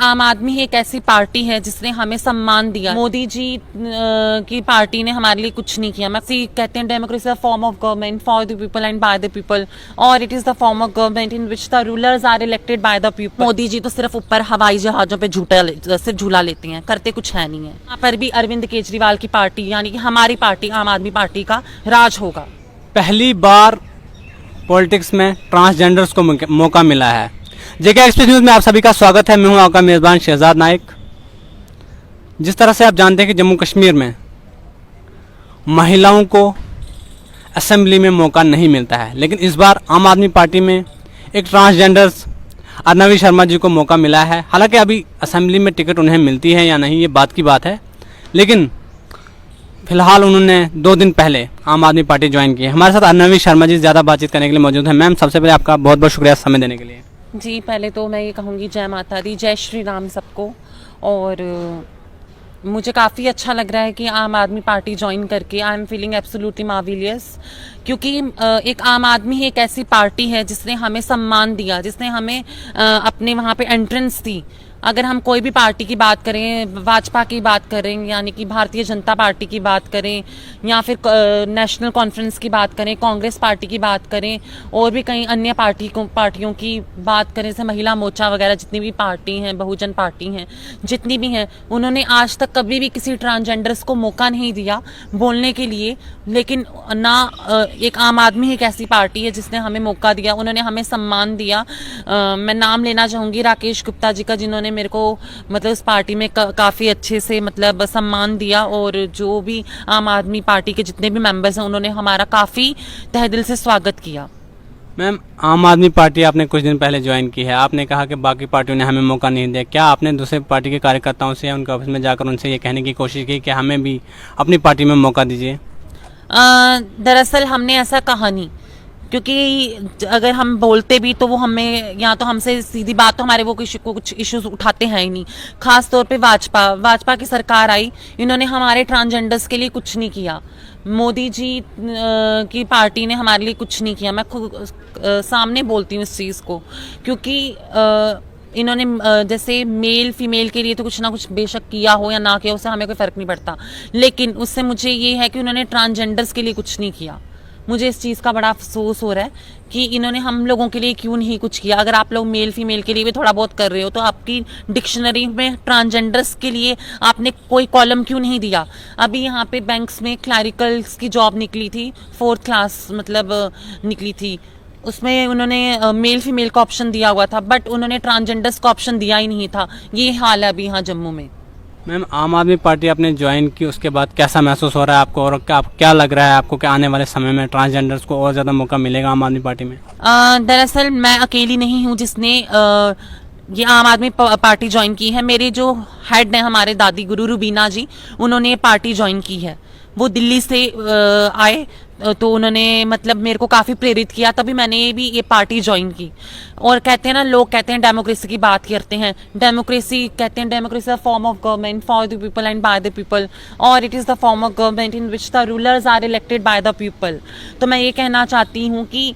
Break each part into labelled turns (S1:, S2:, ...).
S1: आम आदमी एक ऐसी पार्टी है जिसने हमें सम्मान दिया। मोदी जी की पार्टी ने हमारे लिए कुछ नहीं किया। कहते हैं democracy form of government for the people and by the people, और it is the form of government in which the rulers are elected by the people. Modi ji तो सिर्फ ऊपर हवाई जहाजों पे सिर्फ झूला लेते हैं, करते कुछ है नहीं है। यहाँ पर भी अरविंद केजरीवाल की पार्टी यानी कि हमारी पार्टी आम आदमी पार्टी का राज होगा।
S2: पहली बार पॉलिटिक्स में ट्रांसजेंडर्स को मौका मिला है। जेके एक्सप्रेस न्यूज़ में आप सभी का स्वागत है। मैं हूं आपका मेज़बान शहजाद नाइक। जिस तरह से आप जानते हैं कि जम्मू कश्मीर में महिलाओं को असेंबली में मौका नहीं मिलता है, लेकिन इस बार आम आदमी पार्टी में एक ट्रांसजेंडर्स अर्नवी शर्मा जी को मौका मिला है। हालांकि अभी असेंबली में टिकट उन्हें मिलती है या नहीं ये बात की बात है, लेकिन फिलहाल उन्होंने 2 दिन पहले आम आदमी पार्टी ज्वाइन की है। हमारे साथ अर्नवी शर्मा जी ज़्यादा बातचीत करने के लिए मौजूद हैं। मैम, सबसे पहले आपका बहुत बहुत शुक्रिया समय देने के लिए।
S1: जी, पहले तो मैं ये कहूँगी जय माता दी, जय श्री राम सबको। और मुझे काफ़ी अच्छा लग रहा है कि आम आदमी पार्टी ज्वाइन करके आई एम फीलिंग एब्सोल्युटली मार्वेलियस, क्योंकि एक आम आदमी एक ऐसी पार्टी है जिसने हमें सम्मान दिया, जिसने हमें अपने वहाँ पे एंट्रेंस दी। अगर हम कोई भी पार्टी की बात करें, भाजपा की बात करें यानी कि भारतीय जनता पार्टी की बात करें, या फिर नेशनल कॉन्फ्रेंस की बात करें, कांग्रेस पार्टी की बात करें, और भी कई अन्य पार्टियों की बात करें, जैसे महिला मोर्चा वगैरह, जितनी भी पार्टी हैं, बहुजन पार्टी हैं, जितनी भी हैं, उन्होंने आज तक कभी भी किसी ट्रांसजेंडर्स को मौका नहीं दिया बोलने के लिए। लेकिन ना एक आम आदमी एक ऐसी पार्टी है जिसने हमें मौका दिया, उन्होंने हमें सम्मान दिया। मैं नाम लेना चाहूँगी राकेश गुप्ता जी का, जिन्होंने मेरे को मतलब उस पार्टी में काफ़ी अच्छे से मतलब सम्मान दिया, और जो भी आम आदमी पार्टी के जितने भी मेंबर्स हैं उन्होंने हमारा काफ़ी तहे दिल से स्वागत किया।
S2: मैम, आम आदमी पार्टी आपने कुछ दिन पहले ज्वाइन की है। आपने कहा कि बाकी पार्टियों ने हमें मौका नहीं दिया। क्या आपने दूसरे पार्टी के कार्यकर्ताओं से या उनके ऑफिस में जाकर उनसे ये कहने की कोशिश की कि हमें भी अपनी पार्टी में मौका दीजिए?
S1: दरअसल हमने ऐसा कहा नहीं, क्योंकि अगर हम बोलते भी तो वो हमें, या तो हमसे सीधी बात, तो हमारे वो कुछ इश्यूज उठाते हैं ही नहीं। खास तौर पे भाजपा की सरकार आई, इन्होंने हमारे ट्रांसजेंडर्स के लिए कुछ नहीं किया। मोदी जी की पार्टी ने हमारे लिए कुछ नहीं किया। मैं खुद सामने बोलती हूँ इस चीज़ को, क्योंकि इन्होंने जैसे मेल फीमेल के लिए तो कुछ ना कुछ बेशक किया हो या ना किया, उससे हमें कोई फ़र्क नहीं पड़ता, लेकिन उससे मुझे ये है कि उन्होंने ट्रांसजेंडर्स के लिए कुछ नहीं किया। मुझे इस चीज़ का बड़ा अफसोस हो रहा है कि इन्होंने हम लोगों के लिए क्यों नहीं कुछ किया। अगर आप लोग मेल फीमेल के लिए भी थोड़ा बहुत कर रहे हो, तो आपकी डिक्शनरी में ट्रांसजेंडर्स के लिए आपने कोई कॉलम क्यों नहीं दिया? अभी यहाँ पे बैंक्स में क्लैरिकल्स की जॉब निकली थी, 4th क्लास मतलब निकली थी, उसमें उन्होंने मेल फीमेल का ऑप्शन दिया हुआ था, बट उन्होंने ट्रांसजेंडर्स का ऑप्शन दिया ही नहीं था। ये हाल है अभी यहाँ जम्मू में।
S2: मैम, आम आदमी पार्टी आपने ज्वाइन की, उसके बाद कैसा महसूस हो रहा है आपको, और क्या लग रहा है आपको कि आने वाले समय में ट्रांसजेंडर्स को और ज़्यादा मौका मिलेगा आम आदमी पार्टी में?
S1: दरअसल मैं अकेली नहीं हूँ जिसने ये आम आदमी पार्टी ज्वाइन की है। मेरे जो हेड हैं, हमारे दादी गुरु रुबीना जी, उन्होंने ये पार्टी ज्वाइन की है। वो दिल्ली से आए, तो उन्होंने मतलब मेरे को काफ़ी प्रेरित किया, तभी मैंने भी ये पार्टी ज्वाइन की। और कहते हैं ना, लोग कहते हैं डेमोक्रेसी की बात करते हैं, डेमोक्रेसी कहते हैं democracy form of government for the people and by the people, और it is the form of government in which the rulers are elected by the people. तो मैं ये कहना चाहती हूँ कि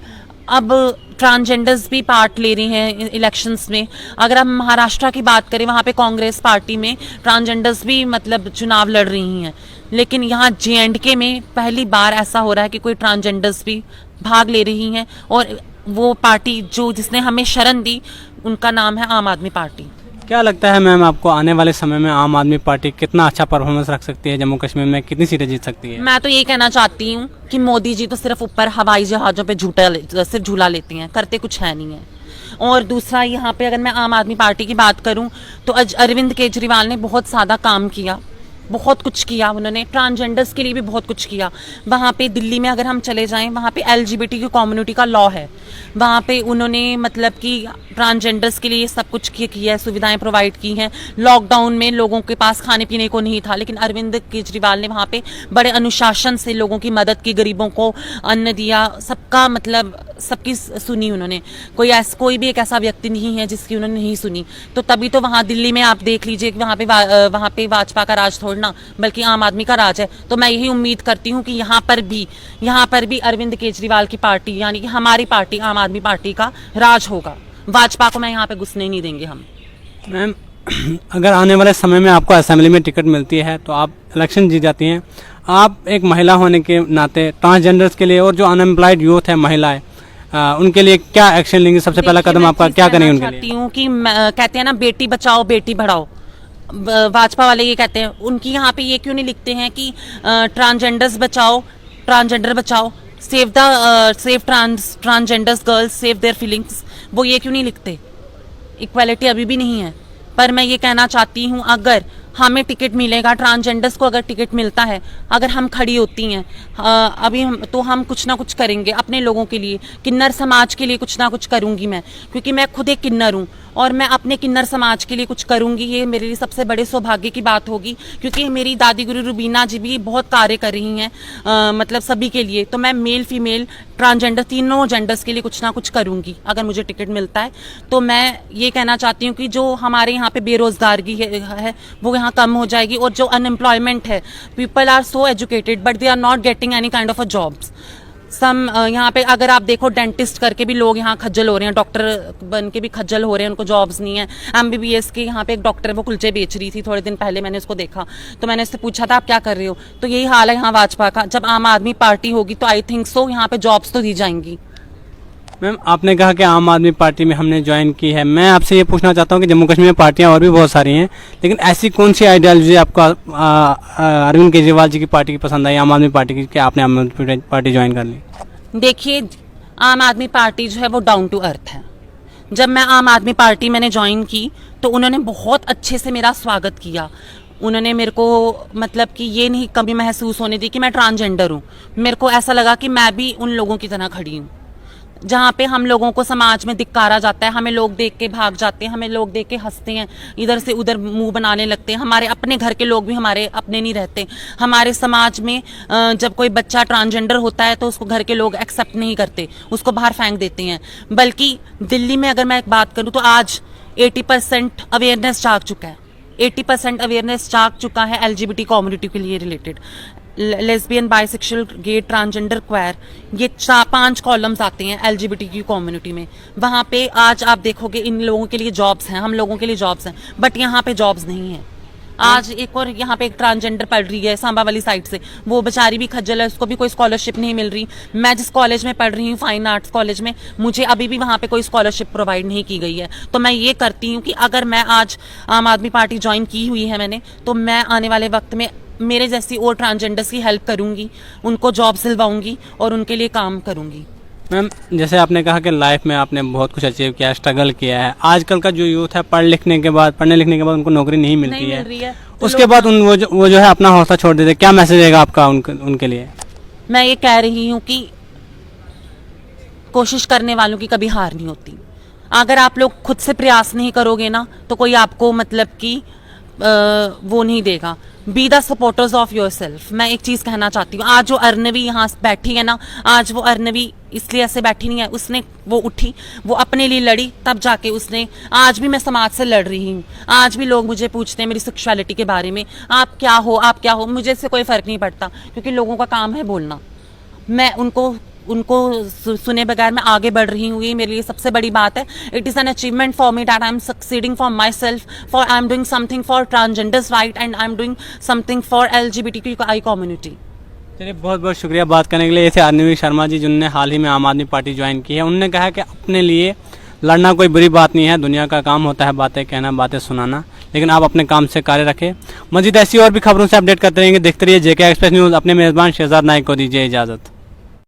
S1: अब ट्रांसजेंडर्स भी पार्ट ले रहे हैं इलेक्शंस में। अगर हम महाराष्ट्र की बात करें, वहाँ पे कांग्रेस पार्टी में ट्रांसजेंडर्स भी मतलब चुनाव लड़ रही हैं, लेकिन यहाँ J&K में पहली बार ऐसा हो रहा है कि कोई ट्रांसजेंडर्स भी भाग ले रही हैं, और वो पार्टी जिसने हमें शरण दी, उनका नाम है आम आदमी पार्टी।
S2: क्या लगता है मैम आपको, आने वाले समय में आम आदमी पार्टी कितना अच्छा परफॉर्मेंस रख सकती है? जम्मू कश्मीर में कितनी सीटें जीत सकती है?
S1: मैं तो ये कहना चाहती हूँ कि मोदी जी तो सिर्फ ऊपर हवाई जहाजों पे सिर्फ झूला लेती हैं, करते कुछ है नहीं है। और दूसरा, यहाँ पे अगर मैं आम आदमी पार्टी की बात करूँ तो अरविंद केजरीवाल ने बहुत ज़्यादा काम किया, बहुत कुछ किया। उन्होंने ट्रांसजेंडर्स के लिए भी बहुत कुछ किया। वहाँ पे दिल्ली में अगर हम चले जाएं, वहाँ पे LGBT की कम्युनिटी का लॉ है, वहाँ पे उन्होंने मतलब कि ट्रांसजेंडर्स के लिए सब कुछ किया है, सुविधाएं प्रोवाइड की हैं। लॉकडाउन में लोगों के पास खाने पीने को नहीं था, लेकिन अरविंद केजरीवाल ने वहाँ पे बड़े अनुशासन से लोगों की मदद की, गरीबों को अन्न दिया, सबका मतलब सबकी सुनी उन्होंने। कोई भी एक ऐसा व्यक्ति नहीं है जिसकी उन्होंने नहीं सुनी। तो तभी तो वहाँ दिल्ली में आप देख लीजिए, वहाँ पे भाजपा का राज थोड़ना बल्कि आम आदमी का राज है। तो मैं यही उम्मीद करती हूँ कि यहाँ पर भी अरविंद केजरीवाल की पार्टी यानी कि हमारी पार्टी आम आदमी पार्टी का राज होगा। भाजपा को मैं यहाँ पे घुसने नहीं देंगे हम।
S2: मैम, अगर आने वाले समय में आपको असेंबली में टिकट मिलती है तो आप इलेक्शन जीत जाती हैं, आप एक महिला होने के नाते ट्रांसजेंडर्स के लिए और जो अनएम्प्लॉयड यूथ है, महिलाएं, उनके लिए क्या एक्शन लेंगे? सबसे पहला
S1: देखिए,
S2: कदम
S1: मैं
S2: आपका
S1: चीज़
S2: क्या
S1: कहना
S2: करेंगे उनके
S1: चाहती
S2: लिए?
S1: हूँ कि कहते हैं ना, बेटी बचाओ बेटी पढ़ाओ। भाजपा वाले ये कहते हैं, उनकी यहाँ पे ये क्यों नहीं लिखते हैं कि ट्रांसजेंडर्स बचाओ, ट्रांसजेंडर बचाओ, save transgenders girls, save their feelings. वो ये क्यों नहीं लिखते? इक्वालिटी अभी भी नहीं है। पर मैं ये कहना चाहती हूँ, अगर हमें टिकट मिलेगा, ट्रांसजेंडर्स को अगर टिकट मिलता है, अगर हम खड़ी होती हैं अभी हम कुछ ना कुछ करेंगे अपने लोगों के लिए, किन्नर समाज के लिए कुछ ना कुछ करूंगी मैं, क्योंकि मैं खुद एक किन्नर हूँ और मैं अपने किन्नर समाज के लिए कुछ करूंगी। ये मेरे लिए सबसे बड़े सौभाग्य की बात होगी, क्योंकि मेरी दादी गुरु रुबीना जी भी बहुत कार्य कर रही हैं मतलब सभी के लिए। तो मैं मेल फीमेल ट्रांसजेंडर तीनों जेंडर्स के लिए कुछ ना कुछ करूंगी अगर मुझे टिकट मिलता है। तो मैं ये कहना चाहती हूँ कि जो हमारे यहाँ पे बेरोजगारी है वो यहाँ कम हो जाएगी, और जो अनएम्प्लॉयमेंट है, people are so educated but they are not getting any kind of a jobs. यहाँ पे अगर आप देखो, डेंटिस्ट करके भी लोग यहाँ खज्जल हो रहे हैं, डॉक्टर बन के भी खज्जल हो रहे हैं, उनको जॉब्स नहीं है। MBBS के यहाँ पे एक डॉक्टर वो कुलचे बेच रही थी, थोड़े दिन पहले मैंने उसको देखा, तो मैंने उससे पूछा था आप क्या कर रहे हो, तो यही हाल है यहाँ भाजपा का। जब आम आदमी पार्टी होगी तो आई थिंक सो यहाँ पे जॉब्स तो दी जाएंगी।
S2: मैम, आपने कहा कि आम आदमी पार्टी में हमने ज्वाइन की है। मैं आपसे ये पूछना चाहता हूँ कि जम्मू कश्मीर में पार्टियां और भी बहुत सारी हैं, लेकिन ऐसी कौन सी आइडियोलॉजी आपको अरविंद केजरीवाल जी की पार्टी की पसंद आई, आम आदमी पार्टी की, कि आपने आम आदमी पार्टी ज्वाइन कर ली?
S1: देखिए, आम आदमी पार्टी जो है वो डाउन टू अर्थ है। जब मैं आम आदमी पार्टी मैंने ज्वाइन की तो उन्होंने बहुत अच्छे से मेरा स्वागत किया। उन्होंने मेरे को मतलब कि ये नहीं कभी महसूस होने दी कि मैं ट्रांसजेंडर हूँ। मेरे को ऐसा लगा कि मैं भी उन लोगों की तरह खड़ी हूँ। जहाँ पे हम लोगों को समाज में धिक्कारा जाता है, हमें लोग देख के भाग जाते हैं, हमें लोग देख के हंसते हैं, इधर से उधर मुंह बनाने लगते हैं। हमारे अपने घर के लोग भी हमारे अपने नहीं रहते। हमारे समाज में जब कोई बच्चा ट्रांसजेंडर होता है तो उसको घर के लोग एक्सेप्ट नहीं करते, उसको बाहर फेंक देते हैं। बल्कि दिल्ली में अगर मैं एक बात करूँ तो आज 80% अवेयरनेस जाग चुका है, 80% अवेयरनेस जाग चुका है LGBT कम्युनिटी के लिए रिलेटेड। लेस्बियन, बाइसेक्सुअल, गे, ट्रांसजेंडर, क्वेयर, ये 4-5 कॉलम्स आते हैं LGBTQ कम्युनिटी में। वहाँ पे आज आप देखोगे इन लोगों के लिए जॉब्स हैं, हम लोगों के लिए जॉब्स हैं, बट यहाँ पे जॉब्स नहीं है। आज एक और यहाँ पे एक ट्रांसजेंडर पढ़ रही है सांबा वाली साइड से, वो बेचारी भी खज्जल है, उसको भी कोई स्कॉलरशिप नहीं मिल रही। मैं जिस कॉलेज में पढ़ रही हूँ, फाइन आर्ट्स कॉलेज में, मुझे अभी भी वहाँ पे कोई स्कॉलरशिप प्रोवाइड नहीं की गई है। तो मैं ये करती हूँ कि अगर मैं आज आम आदमी पार्टी ज्वाइन की हुई है मैंने, तो मैं आने वाले वक्त में मेरे जैसी और ट्रांसजेंडर्स की हेल्प करूंगी, उनको जॉब दिलवाऊंगी और उनके लिए काम करूंगी।
S2: मैम, जैसे आपने कहा कि लाइफ में आपने बहुत कुछ अचीव किया, स्ट्रगल किया है। आजकल का जो यूथ है, पढ़ने लिखने के बाद उनको नौकरी नहीं मिलती है, तो उसके बाद वो जो है अपना हौसला छोड़ देते। क्या मैसेज रहेगा आपका उनके लिए?
S1: मैं ये कह रही हूँ कि कोशिश करने वालों की कभी हार नहीं होती। अगर आप लोग खुद से प्रयास नहीं करोगे ना, तो कोई आपको मतलब कि वो नहीं देगा। Be the supporters of your self. मैं एक चीज कहना चाहती हूँ, आज जो अर्नवी यहाँ बैठी है ना, आज वो अर्नवी इसलिए ऐसे बैठी नहीं है, उसने वो उठी, वो अपने लिए लड़ी, तब जाके उसने, आज भी मैं समाज से लड़ रही हूँ। आज भी लोग मुझे पूछते हैं मेरी सेक्सुअलिटी के बारे में, आप क्या हो, आप क्या हो। मुझे इससे कोई फर्क नहीं पड़ता, क्योंकि लोगों का काम है बोलना। मैं उनको सुने बगैर मैं आगे बढ़ रही हूँ, ये मेरे लिए सबसे बड़ी बात है। It is an achievement for me that I am succeeding for my self, for I am doing something for transgenders right and I am doing something for LGBTQI community.
S2: चलिए, बहुत बहुत शुक्रिया बात करने के लिए। ऐसे अर्नवी शर्मा जी जिन्होंने हाल ही में आम आदमी पार्टी ज्वाइन की है, उन्होंने कहा कि अपने लिए लड़ना कोई बुरी बात नहीं है, दुनिया का काम होता है बातें कहना, बातें सुनाना, लेकिन आप अपने काम से कार्य रखें। मजीद ऐसी और भी खबरों से अपडेट करते रहेंगे। देखते रहिए JK एक्सप्रेस न्यूज़। अपने मेज़बान शहजाद नाइक को दीजिए इजाज़त।